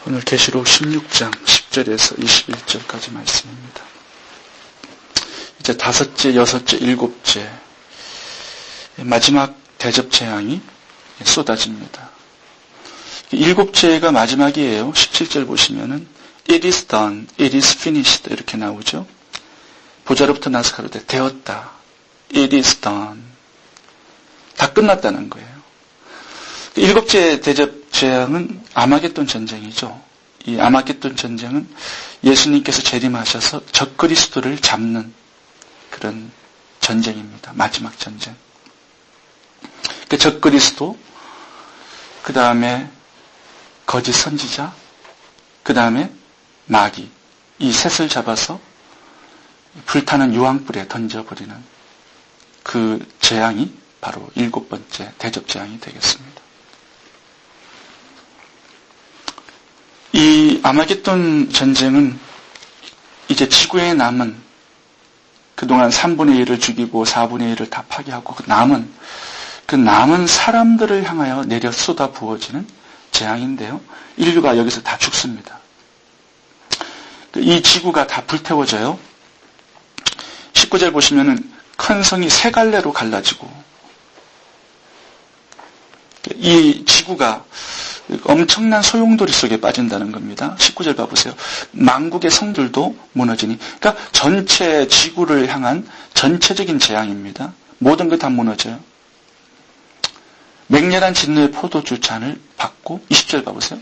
오늘 계시록 16장 10절에서 21절까지 말씀입니다. 이제 다섯째, 여섯째, 일곱째 마지막 대접 재앙이 쏟아집니다. 일곱째가 마지막이에요. 17절 보시면은 It is done, it is finished 이렇게 나오죠. 보좌로부터 나서 가로되 되었다. It is done. 다 끝났다는 거예요. 일곱째 대접 재앙은 아마겟돈 전쟁이죠. 이 아마겟돈 전쟁은 예수님께서 재림하셔서 적그리스도를 잡는 그런 전쟁입니다. 마지막 전쟁. 그 적그리스도, 그 다음에 거짓 선지자, 그 다음에 마귀, 이 셋을 잡아서 불타는 유황불에 던져버리는 그 재앙이 바로 일곱 번째 대접 재앙이 되겠습니다. 이 아마겟돈 전쟁은 이제 지구에 남은 그동안 3분의 1을 죽이고 4분의 1을 다 파괴하고 그 남은 사람들을 향하여 내려 쏟아 부어지는 재앙인데요. 인류가 여기서 다 죽습니다. 이 지구가 다 불태워져요. 19절 보시면은 큰 성이 세 갈래로 갈라지고 이 지구가 엄청난 소용돌이 속에 빠진다는 겁니다. 19절 봐보세요. 만국의 성들도 무너지니. 그러니까 전체 지구를 향한 전체적인 재앙입니다. 모든 것 다 무너져요. 맹렬한 진노의 포도주 잔을 받고 20절 봐보세요.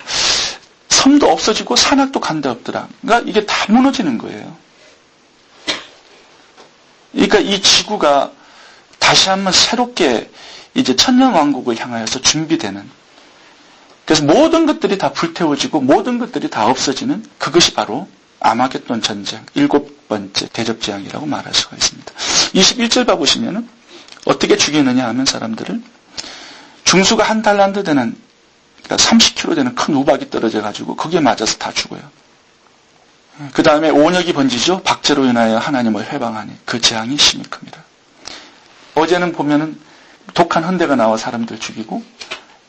성도 없어지고 산악도 간데 없더라. 그러니까 이게 다 무너지는 거예요. 그러니까 이 지구가 다시 한번 새롭게 이제 천년왕국을 향하여서 준비되는, 그래서 모든 것들이 다 불태워지고 모든 것들이 다 없어지는 그것이 바로 아마겟돈 전쟁 일곱 번째 대접재앙이라고 말할 수가 있습니다. 21절 봐보시면은 어떻게 죽이느냐 하면 사람들을 중수가 한 달란트 되는, 그러니까 30kg 되는 큰 우박이 떨어져 가지고 거기에 맞아서 다 죽어요. 그 다음에 온역이 번지죠. 박제로 인하여 하나님을 회방하니 그 재앙이 심히 큽니다. 어제는 보면은 독한 헌대가 나와 사람들 죽이고,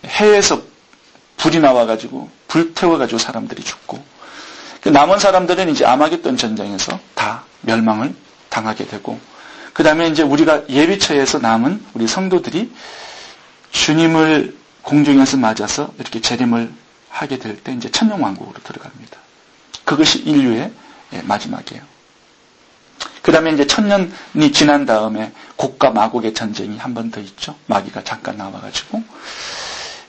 해에서 불이 나와가지고 불태워가지고 사람들이 죽고, 남은 사람들은 이제 아마겟돈 전쟁에서 다 멸망을 당하게 되고, 그 다음에 이제 우리가 예비처에서 남은 우리 성도들이 주님을 공중에서 맞아서 이렇게 재림을 하게 될 때 이제 천년왕국으로 들어갑니다. 그것이 인류의 마지막이에요. 그 다음에 이제 천년이 지난 다음에 곡과 마곡의 전쟁이 한 번 더 있죠. 마귀가 잠깐 나와가지고.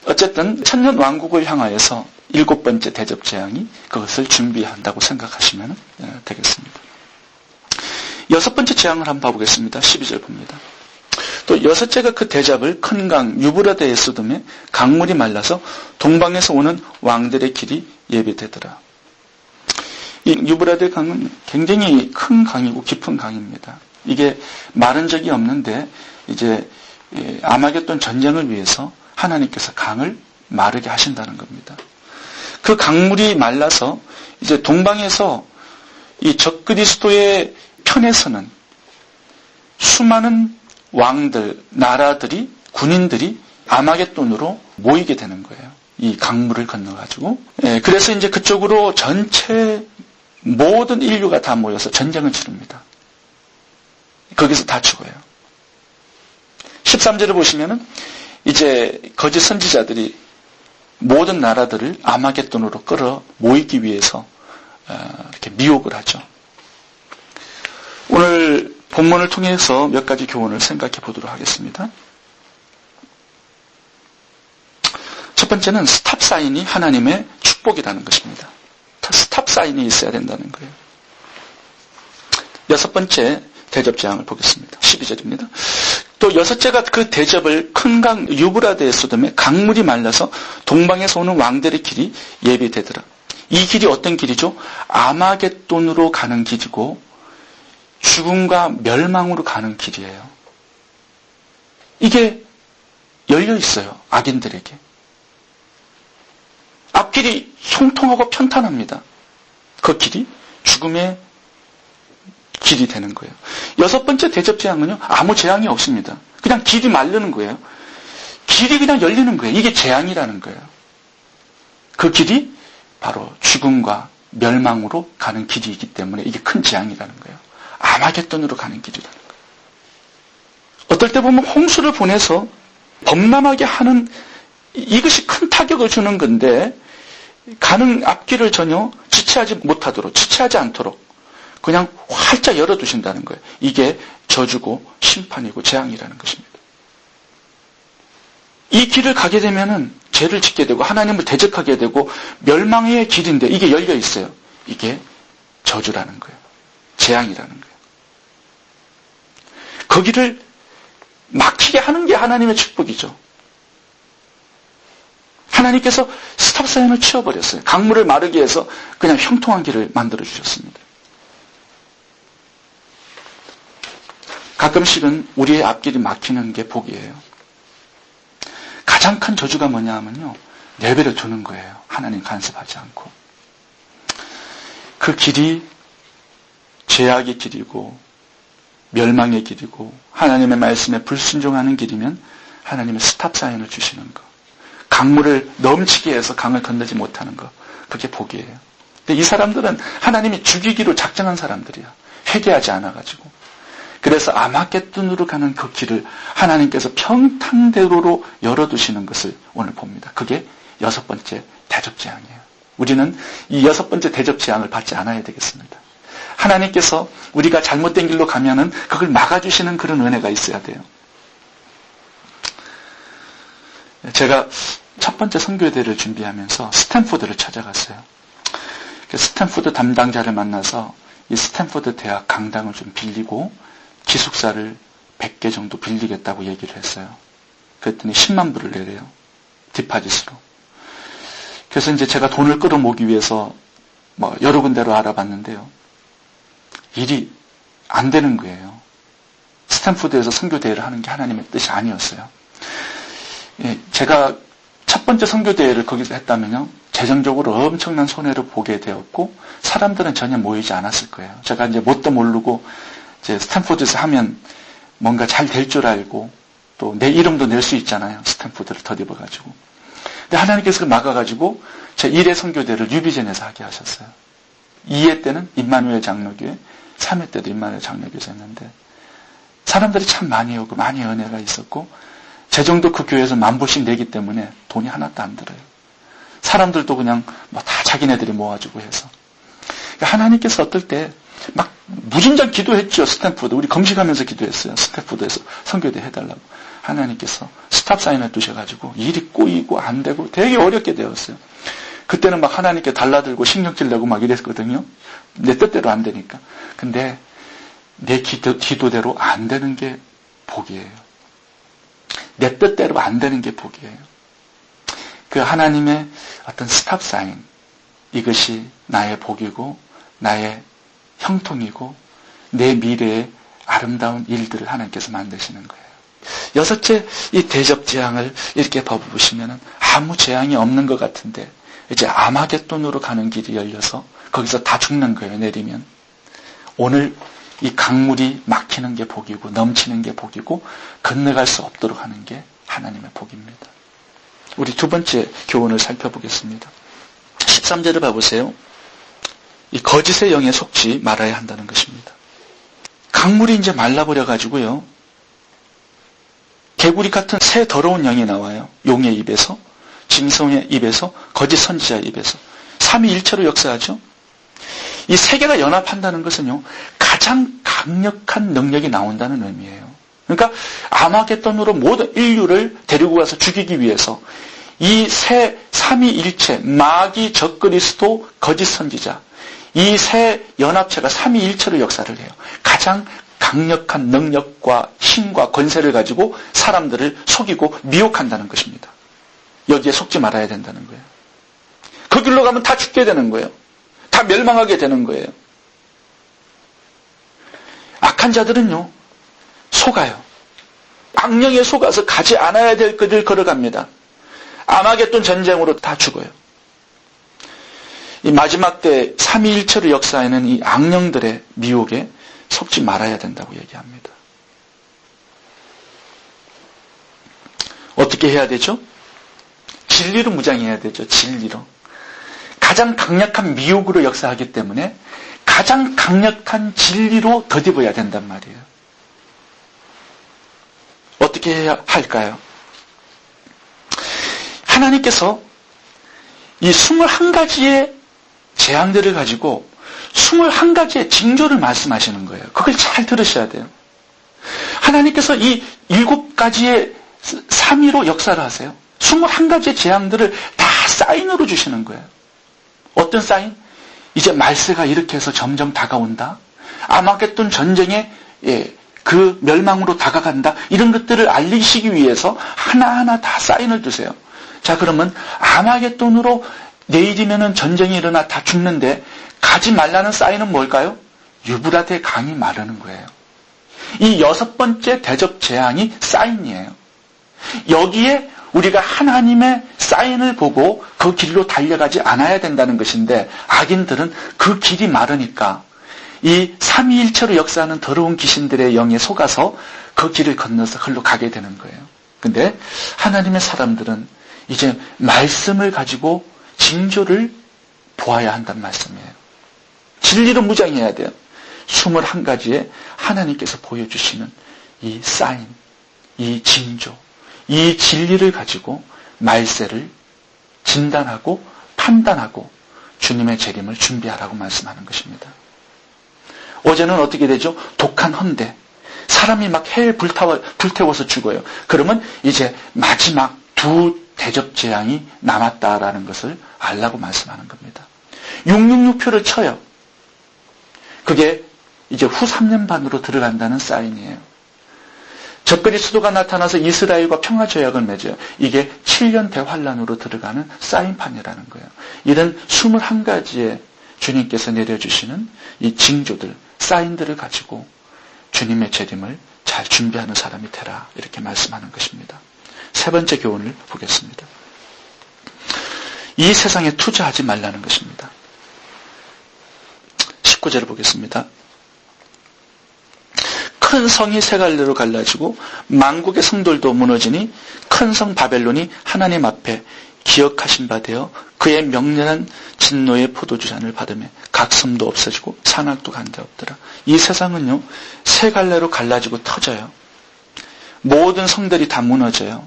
어쨌든 천년왕국을 향하여서 일곱 번째 대접 재앙이 그것을 준비한다고 생각하시면 되겠습니다. 여섯 번째 재앙을 한번 봐보겠습니다. 12절 봅니다. 또 여섯째가 그 대접을 큰 강 유브라데에 쏟음에 강물이 말라서 동방에서 오는 왕들의 길이 예비되더라. 이 유브라데 강은 굉장히 큰 강이고 깊은 강입니다. 이게 마른 적이 없는데 이제 아마겟돈 전쟁을 위해서 하나님께서 강을 마르게 하신다는 겁니다. 그 강물이 말라서 이제 동방에서 이 적그리스도의 편에 서는 수많은 왕들, 나라들이, 군인들이 아마겟돈으로 모이게 되는 거예요. 이 강물을 건너가지고. 그래서 이제 그쪽으로 전체 모든 인류가 다 모여서 전쟁을 치릅니다. 거기서 다 죽어요. 13절을 보시면은 이제 거짓 선지자들이 모든 나라들을 아마겟돈으로 끌어 모이기 위해서 이렇게 미혹을 하죠. 오늘 본문을 통해서 몇 가지 교훈을 생각해 보도록 하겠습니다. 첫 번째는 스탑 사인이 하나님의 축복이라는 것입니다. 스탑 사인이 있어야 된다는 거예요. 여섯 번째 대접 재앙을 보겠습니다. 12절입니다. 또 여섯째가 그 대접을 큰 강 유브라데에 쏟음에 강물이 말라서 동방에서 오는 왕들의 길이 예비되더라. 이 길이 어떤 길이죠? 아마겟돈으로 가는 길이고 죽음과 멸망으로 가는 길이에요. 이게 열려 있어요. 악인들에게. 앞길이 형통하고 편탄합니다. 그 길이 죽음의 길이 되는 거예요. 여섯 번째 대접 재앙은요, 아무 재앙이 없습니다. 그냥 길이 마르는 거예요. 길이 그냥 열리는 거예요. 이게 재앙이라는 거예요. 그 길이 바로 죽음과 멸망으로 가는 길이기 때문에 이게 큰 재앙이라는 거예요. 아마겟돈으로 가는 길이라는 거예요. 어떨 때 보면 홍수를 보내서 범람하게 하는 이것이 큰 타격을 주는 건데 가는 앞길을 전혀 지체하지 않도록 그냥 활짝 열어두신다는 거예요. 이게 저주고 심판이고 재앙이라는 것입니다. 이 길을 가게 되면은 죄를 짓게 되고 하나님을 대적하게 되고 멸망의 길인데 이게 열려 있어요. 이게 저주라는 거예요. 재앙이라는 거예요. 그 길을 막히게 하는 게 하나님의 축복이죠. 하나님께서 스탑사인을 치워버렸어요. 강물을 마르게 해서 그냥 형통한 길을 만들어주셨습니다. 가끔씩은 우리의 앞길이 막히는 게 복이에요. 가장 큰 저주가 뭐냐 하면요. 내버려 두는 거예요. 하나님 간섭하지 않고. 그 길이 죄악의 길이고 멸망의 길이고 하나님의 말씀에 불순종하는 길이면 하나님의 스탑사인을 주시는 거. 강물을 넘치게 해서 강을 건너지 못하는 거. 그게 복이에요. 근데 이 사람들은 하나님이 죽이기로 작정한 사람들이야. 회개하지 않아가지고. 그래서 아마겟돈으로 가는 그 길을 하나님께서 평탄대로로 열어두시는 것을 오늘 봅니다. 그게 6번째 대접재앙이에요. 우리는 이 6번째 대접재앙을 받지 않아야 되겠습니다. 하나님께서 우리가 잘못된 길로 가면은 그걸 막아주시는 그런 은혜가 있어야 돼요. 제가 첫 번째 선교대를 준비하면서 스탠포드를 찾아갔어요. 스탠포드 담당자를 만나서 이 스탠포드 대학 강당을 좀 빌리고 기숙사를 100개 정도 빌리겠다고 얘기를 했어요. 그랬더니 10만 불을 내래요. 디파짓으로. 그래서 이제 제가 돈을 끌어모으기 위해서 여러 군데로 알아봤는데요. 일이 안 되는 거예요. 스탠포드에서 선교대회를 하는 게 하나님의 뜻이 아니었어요. 제가 첫 번째 선교대회를 거기서 했다면요. 재정적으로 엄청난 손해를 보게 되었고 사람들은 전혀 모이지 않았을 거예요. 제가 이제 뭣도 모르고 이제 스탠포드에서 하면 뭔가 잘 될 줄 알고 또 내 이름도 낼 수 있잖아요. 스탠포드를 덧입어가지고. 근데 하나님께서 막아가지고 제 1회 선교대를 뉴비전에서 하게 하셨어요. 2회 때는 임마누엘 장로교회, 3회 때도 임마누엘 장로교회에서 했는데 사람들이 참 많이 오고 많이 은혜가 있었고 재정도 그 교회에서 10,000불씩 내기 때문에 돈이 하나도 안 들어요. 사람들도 그냥 다 자기네들이 모아주고 해서. 하나님께서 어떨 때 막 무진장 기도했죠. 스탠포드. 우리 검식하면서 기도했어요. 스탠포드에서 선교대 해달라고. 하나님께서 스탑사인을 두셔가지고 일이 꼬이고 안 되고 되게 어렵게 되었어요. 그때는 막 하나님께 달라들고 신경질 내고 막 이랬거든요. 내 뜻대로 안 되니까. 근데 내 기도대로 안 되는 게 복이에요. 내 뜻대로 안 되는 게 복이에요. 그 하나님의 어떤 스탑사인, 이것이 나의 복이고 나의 형통이고 내 미래의 아름다운 일들을 하나님께서 만드시는 거예요. 6째 이 대접재앙을 이렇게 보시면 아무 재앙이 없는 것 같은데 이제 아마겟돈으로 가는 길이 열려서 거기서 다 죽는 거예요. 내리면. 오늘 이 강물이 막히는 게 복이고 넘치는 게 복이고 건너갈 수 없도록 하는 게 하나님의 복입니다. 우리 두 번째 교훈을 살펴보겠습니다. 13절을 봐보세요. 이 거짓의 영에 속지 말아야 한다는 것입니다. 강물이 이제 말라버려가지고요. 개구리 같은 새 더러운 영이 나와요. 용의 입에서, 짐승의 입에서, 거짓 선지자의 입에서. 삼위일체로 역사하죠. 이 세 개가 연합한다는 것은요. 가장 강력한 능력이 나온다는 의미예요. 그러니까 아마겟돈으로 모든 인류를 데리고 가서 죽이기 위해서 이 세 삼위일체, 마귀, 적그리스도, 거짓 선지자 이 세 연합체가 삼위일체로 역사를 해요. 가장 강력한 능력과 힘과 권세를 가지고 사람들을 속이고 미혹한다는 것입니다. 여기에 속지 말아야 된다는 거예요. 그 길로 가면 다 죽게 되는 거예요. 다 멸망하게 되는 거예요. 악한 자들은요, 속아요. 악령에 속아서 가지 않아야 될 길을 걸어갑니다. 아마겟돈 전쟁으로 다 죽어요. 이 마지막 때 삼위일체로 역사하는 이 악령들의 미혹에 속지 말아야 된다고 얘기합니다. 어떻게 해야 되죠? 진리로 무장해야 되죠. 진리로. 가장 강력한 미혹으로 역사하기 때문에 가장 강력한 진리로 덧입어야 된단 말이에요. 어떻게 해야 할까요? 하나님께서 이 21가지의 재앙들을 가지고 21가지의 징조를 말씀하시는 거예요. 그걸 잘 들으셔야 돼요. 하나님께서 이 7가지의 3위로 역사를 하세요. 21가지의 재앙들을 다 사인으로 주시는 거예요. 어떤 사인? 이제 말세가 이렇게 해서 점점 다가온다. 아마겟돈 전쟁에 그 멸망으로 다가간다. 이런 것들을 알리시기 위해서 하나하나 다 사인을 주세요. 자, 그러면 아마겟돈으로 내일이면은 전쟁이 일어나 다 죽는데 가지 말라는 사인은 뭘까요? 유브라데 강이 마르는 거예요. 이 6번째 대접 재앙이 사인이에요. 여기에 우리가 하나님의 사인을 보고 그 길로 달려가지 않아야 된다는 것인데 악인들은 그 길이 마르니까 이 삼위일체로 역사하는 더러운 귀신들의 영에 속아서 그 길을 건너서 흘러 가게 되는 거예요. 근데 하나님의 사람들은 이제 말씀을 가지고 징조를 보아야 한다는 말씀이에요. 진리로 무장해야 돼요. 21가지의 하나님께서 보여주시는 이 사인, 이 징조, 이 진리를 가지고 말세를 진단하고 판단하고 주님의 재림을 준비하라고 말씀하는 것입니다. 어제는 어떻게 되죠? 독한 헌데 사람이 막 해에 불태워서 죽어요. 그러면 이제 마지막 2 대접 재앙이 남았다라는 것을 알라고 말씀하는 겁니다. 666표를 쳐요. 그게 이제 후 3년 반으로 들어간다는 사인이에요. 적그리스도가 나타나서 이스라엘과 평화조약을 맺어요. 이게 7년 대환란으로 들어가는 사인판이라는 거예요. 이런 21가지의 주님께서 내려주시는 이 징조들, 사인들을 가지고 주님의 재림을 잘 준비하는 사람이 되라. 이렇게 말씀하는 것입니다. 세 번째 교훈을 보겠습니다. 이 세상에 투자하지 말라는 것입니다. 19절을 보겠습니다. 큰 성이 세 갈래로 갈라지고 만국의 성들도 무너지니 큰 성 바벨론이 하나님 앞에 기억하신 바 되어 그의 명렬한 진노의 포도주잔을 받으며 각 섬도 없어지고 산악도 간데 없더라. 이 세상은요, 세 갈래로 갈라지고 터져요. 모든 성들이 다 무너져요.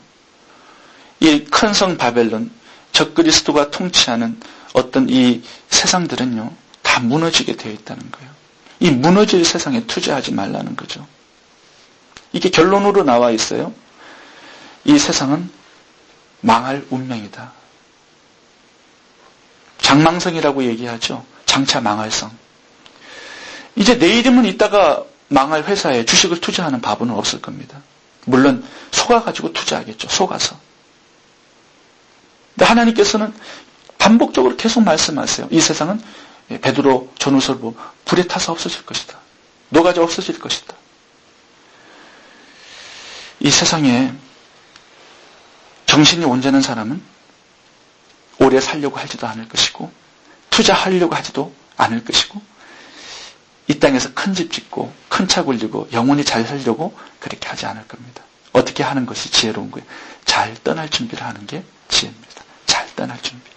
이 큰 성 바벨론, 적그리스도가 통치하는 어떤 이 세상들은요, 다 무너지게 되어 있다는 거예요. 이 무너질 세상에 투자하지 말라는 거죠. 이게 결론으로 나와 있어요. 이 세상은 망할 운명이다. 장망성이라고 얘기하죠. 장차 망할 성. 이제 내일이면 이따가 망할 회사에 주식을 투자하는 바보는 없을 겁니다. 물론 속아가지고 투자하겠죠. 속아서. 근데 하나님께서는 반복적으로 계속 말씀하세요. 이 세상은 베드로 전후서로 불에 타서 없어질 것이다. 녹아져 없어질 것이다. 이 세상에 정신이 온전한 사람은 오래 살려고 하지도 않을 것이고 투자하려고 하지도 않을 것이고 이 땅에서 큰 집 짓고 큰 차 굴리고 영원히 잘 살려고 그렇게 하지 않을 겁니다. 어떻게 하는 것이 지혜로운 거예요? 잘 떠날 준비를 하는 게 지혜입니다. 잘 떠날 준비.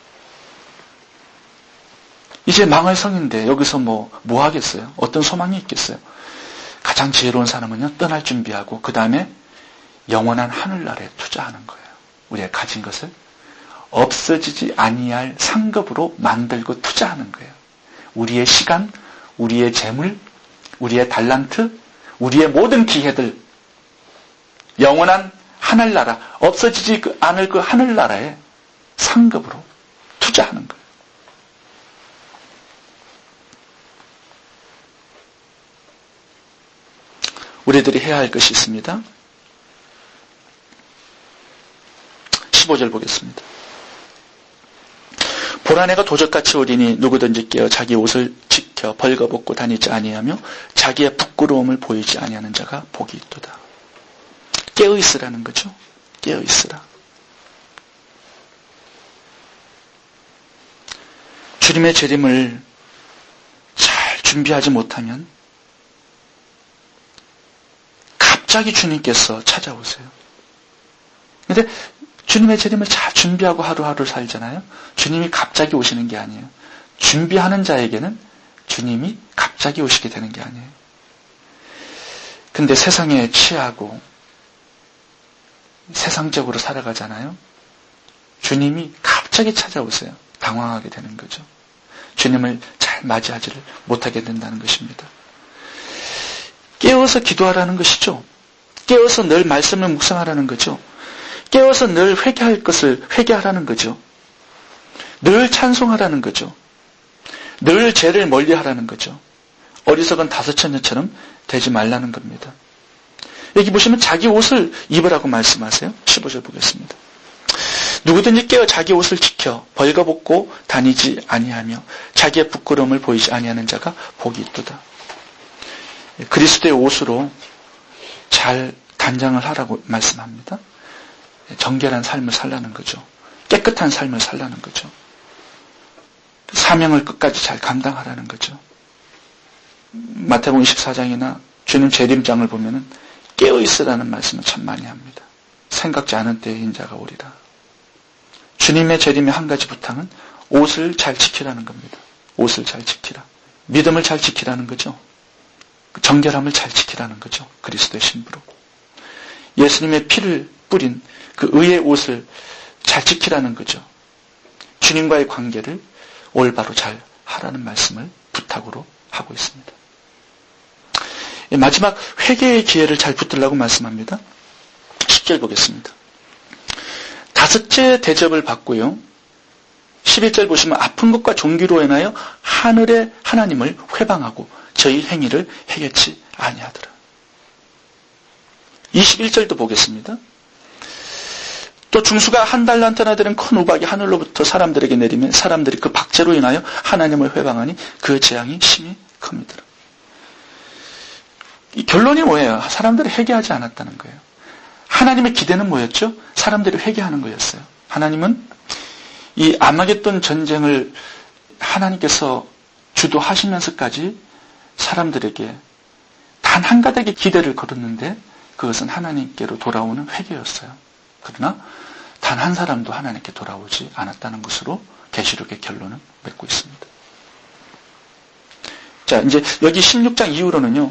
이제 망할 성인데 여기서 뭐 하겠어요? 어떤 소망이 있겠어요? 가장 지혜로운 사람은요, 떠날 준비하고 그 다음에 영원한 하늘나라에 투자하는 거예요. 우리가 가진 것을 없어지지 아니할 상급으로 만들고 투자하는 거예요. 우리의 시간, 우리의 재물, 우리의 달란트, 우리의 모든 기회들, 영원한 하늘나라, 없어지지 않을 그 하늘나라에 상급으로 투자하는 거예요. 우리들이 해야 할 것이 있습니다. 15절 보겠습니다. 보라내가 도적같이 오리니 누구든지 깨어 자기 옷을 지켜 벌거벗고 다니지 아니하며 자기의 부끄러움을 보이지 아니하는 자가 복이 있도다. 깨어있으라는 거죠. 깨어있으라. 주님의 재림을 잘 준비하지 못하면 갑자기 주님께서 찾아오세요. 근데 주님의 재림을 잘 준비하고 하루하루 살잖아요. 주님이 갑자기 오시는 게 아니에요. 준비하는 자에게는 주님이 갑자기 오시게 되는 게 아니에요. 근데 세상에 취하고 세상적으로 살아가잖아요. 주님이 갑자기 찾아오세요. 당황하게 되는 거죠. 주님을 잘 맞이하지를 못하게 된다는 것입니다. 깨어서 기도하라는 것이죠. 깨어서 늘 말씀을 묵상하라는 거죠. 깨어서 늘 회개할 것을 회개하라는 거죠. 늘 찬송하라는 거죠. 늘 죄를 멀리하라는 거죠. 어리석은 다섯처녀처럼 되지 말라는 겁니다. 여기 보시면 자기 옷을 입으라고 말씀하세요. 15절 보겠습니다. 누구든지 깨어 자기 옷을 지켜 벌거벗고 다니지 아니하며 자기의 부끄러움을 보이지 아니하는 자가 복이 있도다. 그리스도의 옷으로 잘 단장을 하라고 말씀합니다. 정결한 삶을 살라는 거죠. 깨끗한 삶을 살라는 거죠. 사명을 끝까지 잘 감당하라는 거죠. 마태복음 24장이나 주님 재림장을 보면은 깨어있으라는 말씀을 참 많이 합니다. 생각지 않은 때에 인자가 오리라. 주님의 재림의 한 가지 부탁은 옷을 잘 지키라는 겁니다. 옷을 잘 지키라. 믿음을 잘 지키라는 거죠. 정결함을 잘 지키라는 거죠. 그리스도의 신부로. 예수님의 피를 뿌린 그 의의 옷을 잘 지키라는 거죠. 주님과의 관계를 올바로 잘 하라는 말씀을 부탁으로 하고 있습니다. 마지막 회개의 기회를 잘 붙들라고 말씀합니다. 10절 보겠습니다. 다섯째 대접을 받고요. 11절 보시면 아픈 것과 종기로 인하여 하늘의 하나님을 회방하고 저희 행위를 해결치 아니하더라. 21절도 보겠습니다. 또 중수가 한 달란트나 되는 큰 우박이 하늘로부터 사람들에게 내리면 사람들이 그 박제로 인하여 하나님을 회방하니 그 재앙이 심히 큽니다. 이 결론이 뭐예요? 사람들이 회개하지 않았다는 거예요. 하나님의 기대는 뭐였죠? 사람들이 회개하는 거였어요. 하나님은 이 아마겟돈 전쟁을 하나님께서 주도하시면서까지 사람들에게 단 한 가닥의 기대를 걸었는데 그것은 하나님께로 돌아오는 회개였어요. 그러나 단 한 사람도 하나님께 돌아오지 않았다는 것으로 계시록의 결론을 맺고 있습니다. 자, 이제 여기 16장 이후로는요,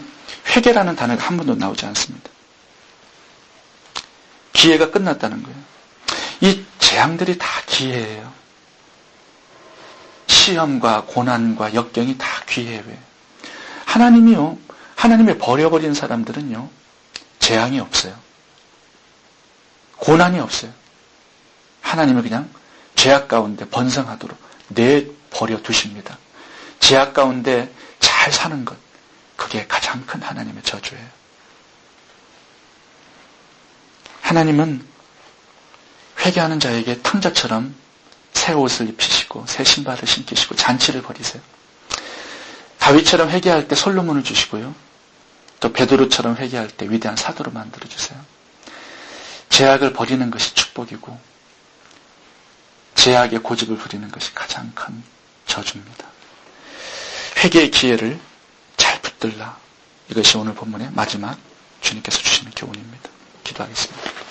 회개라는 단어가 한 번도 나오지 않습니다. 기회가 끝났다는 거예요. 이 재앙들이 다 기회예요. 시험과 고난과 역경이 다 기회예요. 하나님이요, 하나님을 버려버린 사람들은요, 재앙이 없어요. 고난이 없어요. 하나님을 그냥 죄악 가운데 번성하도록 내버려 두십니다. 죄악 가운데 잘 사는 것, 그게 가장 큰 하나님의 저주예요. 하나님은 회개하는 자에게 탕자처럼 새 옷을 입히시고 새 신발을 신기시고 잔치를 벌이세요. 다윗처럼 회개할 때 솔로몬을 주시고요. 또 베드로처럼 회개할 때 위대한 사도로 만들어주세요. 죄악을 버리는 것이 축복이고 죄악의 고집을 부리는 것이 가장 큰 저주입니다. 회개의 기회를 잘 붙들라. 이것이 오늘 본문의 마지막 주님께서 주시는 교훈입니다. 기도하겠습니다.